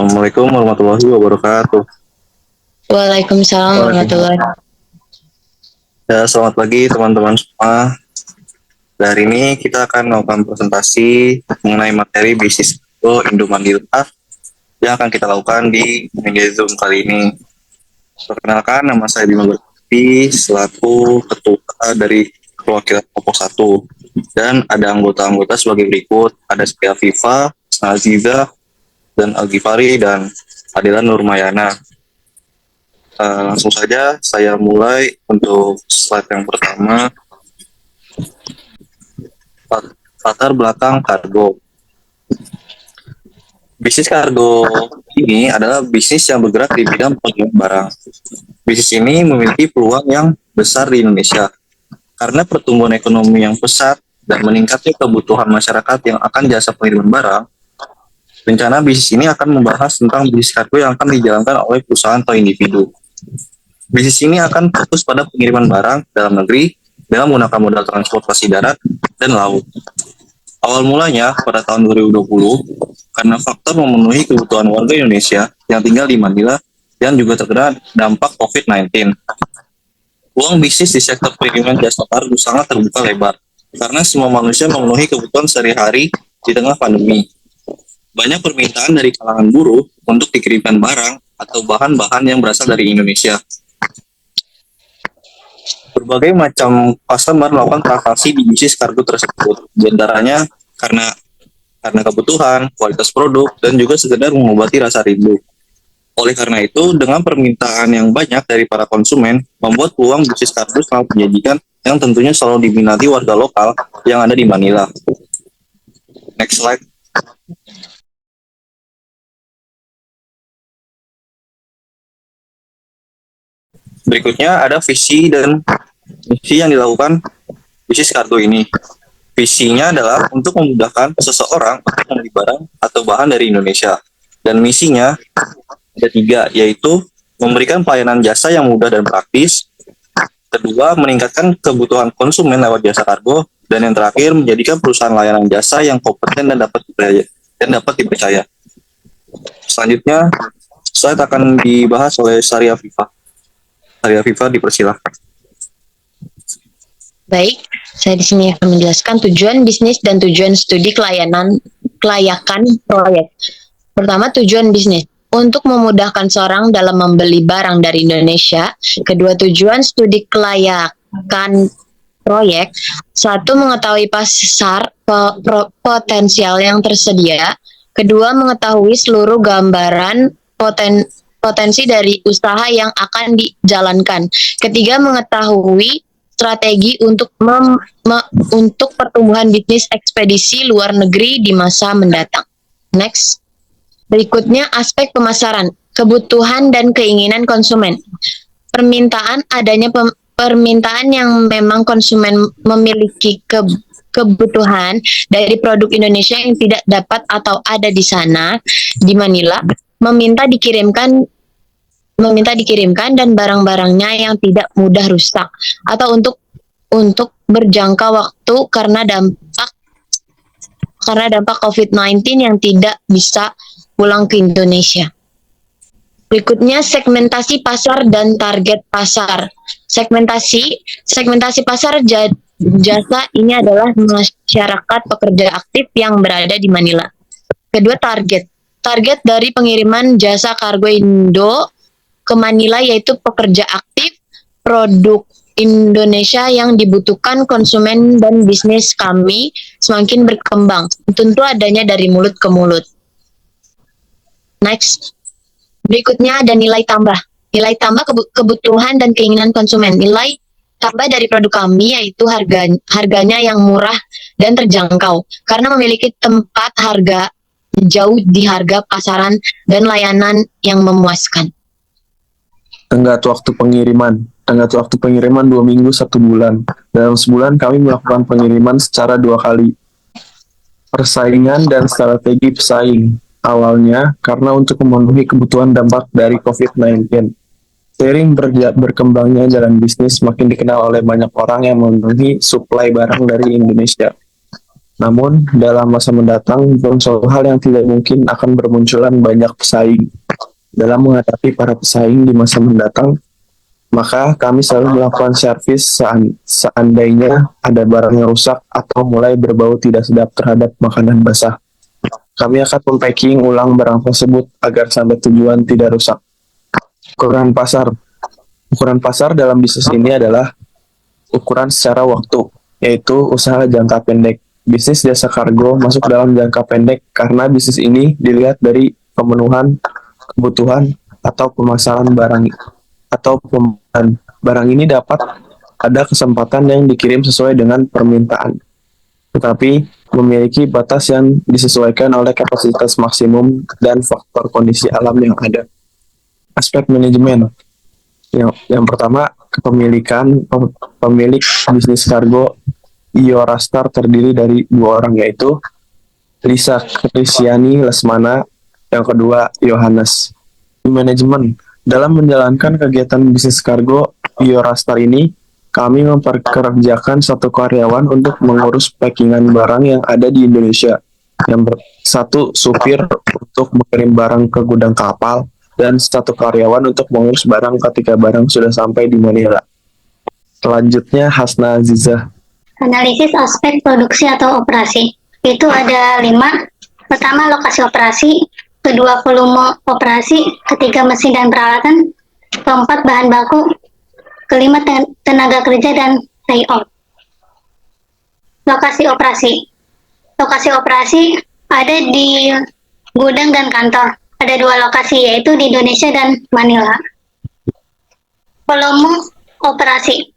Assalamualaikum warahmatullahi wabarakatuh. Waalaikumsalam warahmatullahi wabarakatuh. Ya, selamat pagi teman-teman semua. Hari ini kita akan melakukan presentasi mengenai materi bisnis Indomandira yang akan kita lakukan di media Zoom kali ini. Perkenalkan, nama saya Bima Berkati selaku ketua dari perwakilan kelompok 1. Dan ada anggota-anggota sebagai berikut. Ada Spia Viva, Aziza, dan Al-Ghifari, dan Adila Nurmayana. Langsung saja saya mulai untuk slide yang pertama. Latar belakang kargo. Bisnis kargo ini adalah bisnis yang bergerak di bidang pengiriman barang. Bisnis ini memiliki peluang yang besar di Indonesia karena pertumbuhan ekonomi yang pesat dan meningkatnya kebutuhan masyarakat yang akan jasa pengiriman barang. Rencana bisnis ini akan membahas tentang bisnis kargo yang akan dijalankan oleh perusahaan atau individu. Bisnis ini akan fokus pada pengiriman barang dalam negeri dengan menggunakan modal transportasi darat dan laut. Awal mulanya pada tahun 2020 karena faktor memenuhi kebutuhan warga Indonesia yang tinggal di Manila yang juga terkena dampak COVID-19. Peluang bisnis di sektor pengiriman jasa kargo sangat terbuka lebar karena semua manusia memenuhi kebutuhan sehari-hari di tengah pandemi. Banyak permintaan dari kalangan buruh untuk dikirimkan barang atau bahan-bahan yang berasal dari Indonesia. Berbagai macam customer melakukan transaksi di bisnis kargo tersebut, di antaranya karena kebutuhan, kualitas produk, dan juga sekedar mengobati rasa rindu. Oleh karena itu, dengan permintaan yang banyak dari para konsumen, membuat peluang bisnis kargo sangat menjanjikan yang tentunya selalu diminati warga lokal yang ada di Manila. Next slide. Berikutnya ada visi dan misi yang dilakukan bisnis kargo ini. Visinya adalah untuk memudahkan seseorang untuk membeli barang atau bahan dari Indonesia. Dan misinya ada 3, yaitu memberikan pelayanan jasa yang mudah dan praktis. Kedua, meningkatkan kebutuhan konsumen lewat jasa kargo. Dan yang terakhir, menjadikan perusahaan layanan jasa yang kompeten dan dapat dipercaya. Selanjutnya, slide akan dibahas oleh Saria Viva. Saria Viva, dipersilahkan. Baik, saya di sini akan menjelaskan tujuan bisnis dan tujuan studi kelayakan proyek. Pertama, tujuan bisnis untuk memudahkan seorang dalam membeli barang dari Indonesia. Kedua, tujuan studi kelayakan proyek. 1, mengetahui pasar potensial yang tersedia. Kedua, mengetahui seluruh gambaran potensi dari usaha yang akan dijalankan. Ketiga, mengetahui strategi untuk pertumbuhan bisnis ekspedisi luar negeri di masa mendatang. Next. Berikutnya, aspek pemasaran, kebutuhan dan keinginan konsumen. Permintaan yang memang konsumen memiliki kebutuhan dari produk Indonesia yang tidak dapat atau ada di sana, di Manila, meminta dikirimkan dan barang-barangnya yang tidak mudah rusak atau untuk berjangka waktu karena dampak COVID-19 yang tidak bisa pulang ke Indonesia. Berikutnya, segmentasi pasar dan target pasar. Segmentasi pasar jasa ini adalah masyarakat pekerja aktif yang berada di Manila. Kedua, target dari pengiriman jasa kargo Indo ke Manila yaitu pekerja aktif, produk Indonesia yang dibutuhkan konsumen dan bisnis kami semakin berkembang. Tentu adanya dari mulut ke mulut. Next. Berikutnya ada nilai tambah. Nilai tambah kebutuhan dan keinginan konsumen. Nilai tambah dari produk kami yaitu harganya yang murah dan terjangkau karena memiliki tempat harga jauh di harga pasaran dan layanan yang memuaskan. Tenggat waktu pengiriman 2 minggu 1 bulan. Dalam sebulan kami melakukan pengiriman secara 2 kali. Persaingan dan strategi pesaing. Awalnya karena untuk memenuhi kebutuhan dampak dari COVID-19. Seiring berkembangnya jalan bisnis makin dikenal oleh banyak orang yang memenuhi suplai barang dari Indonesia. Namun, dalam masa mendatang, bukan suatu hal yang tidak mungkin akan bermunculan banyak pesaing. Dalam menghadapi para pesaing di masa mendatang, maka kami selalu melakukan servis seandainya ada barang yang rusak atau mulai berbau tidak sedap terhadap makanan basah. Kami akan mempacking ulang barang tersebut agar sampai tujuan tidak rusak. Ukuran pasar. Ukuran pasar dalam bisnis ini adalah ukuran secara waktu, yaitu usaha jangka pendek. Bisnis jasa kargo masuk dalam jangka pendek karena bisnis ini dilihat dari pemenuhan kebutuhan atau pemasaran barang atau pembelian. Barang ini dapat ada kesempatan yang dikirim sesuai dengan permintaan, tetapi memiliki batas yang disesuaikan oleh kapasitas maksimum dan faktor kondisi alam yang ada. Aspek manajemen. Yang pertama, kepemilikan. Pemilik bisnis kargo Eurostar terdiri dari 2 orang, yaitu Lisa Krisiani Lesmana, yang kedua Yohanes. Manajemen. Dalam menjalankan kegiatan bisnis kargo Eurostar ini, kami memperkerjakan 1 karyawan untuk mengurus packingan barang yang ada di Indonesia. Yang 1 supir untuk mengirim barang ke gudang kapal, dan 1 karyawan untuk mengurus barang ketika barang sudah sampai di Manila. Selanjutnya, Hasna Azizah. Analisis aspek produksi atau operasi. Itu ada 5. Pertama, lokasi operasi. Kedua, volume operasi. Ketiga, mesin dan peralatan. Keempat, bahan baku. Kelima, tenaga kerja dan layout. Lokasi operasi. Lokasi operasi ada di gudang dan kantor. Ada 2 lokasi, yaitu di Indonesia dan Manila. Volume operasi.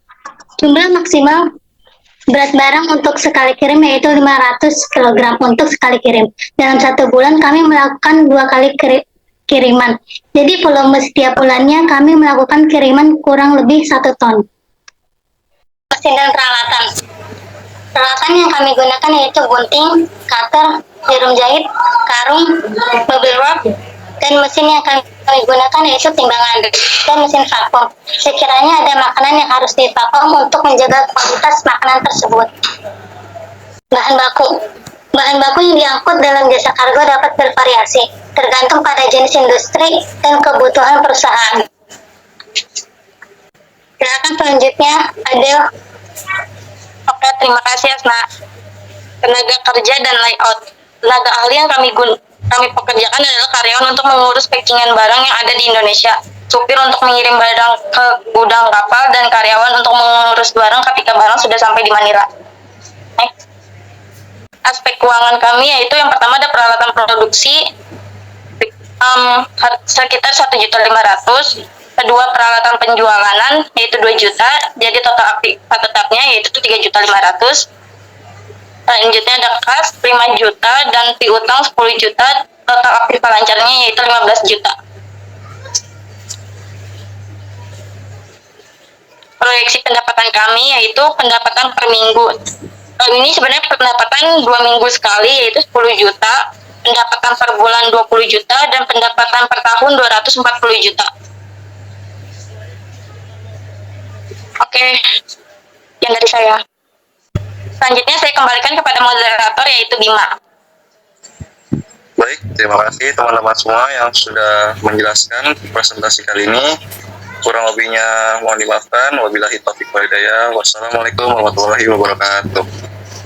Jumlah maksimal berat barang untuk sekali kirim yaitu 500 kg untuk sekali kirim. Dalam 1 bulan kami melakukan 2 kali kiriman. Jadi volume setiap bulannya kami melakukan kiriman kurang lebih 1 ton. Mesin dan peralatan. Peralatan yang kami gunakan yaitu gunting, cutter, jarum jahit, karung, bubble wrap, dan mesin yang kami gunakan yaitu timbangan dan mesin vakum. Sekiranya ada makanan yang harus divakum untuk menjaga kualitas makanan tersebut. Bahan baku. Bahan baku yang diangkut dalam jasa kargo dapat bervariasi, tergantung pada jenis industri dan kebutuhan perusahaan. Silakan selanjutnya Adel. Oke, terima kasih Asna. Tenaga kerja dan layout. Tenaga ahli yang kami pekerjakan adalah karyawan untuk mengurus packingan barang yang ada di Indonesia, supir untuk mengirim barang ke gudang kapal, dan karyawan untuk mengurus barang ketika barang sudah sampai di Manila. Next. Aspek keuangan kami yaitu yang pertama ada peralatan produksi sekitar 1.500.000. Kedua, peralatan penjualan yaitu 2 juta. Jadi total aktivitas tetapnya yaitu 3.500.000. Selanjutnya ada kas 5 juta dan piutang 10 juta. Total aktivitas lancarnya yaitu 15 juta. Proyeksi pendapatan kami yaitu pendapatan per minggu. Ini sebenarnya pendapatan 2 minggu sekali yaitu 10 juta, pendapatan per bulan 20 juta, dan pendapatan per tahun 240 juta. Oke, yang dari saya. Selanjutnya saya kembalikan kepada moderator yaitu Bima. Baik, terima kasih teman-teman semua yang sudah menjelaskan presentasi kali ini. Kurang lebihnya mohon dimaafkan. Wabillahi taufiq wal hidayah. Wassalamualaikum warahmatullahi wabarakatuh.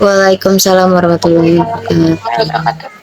Waalaikumsalam warahmatullahi wabarakatuh.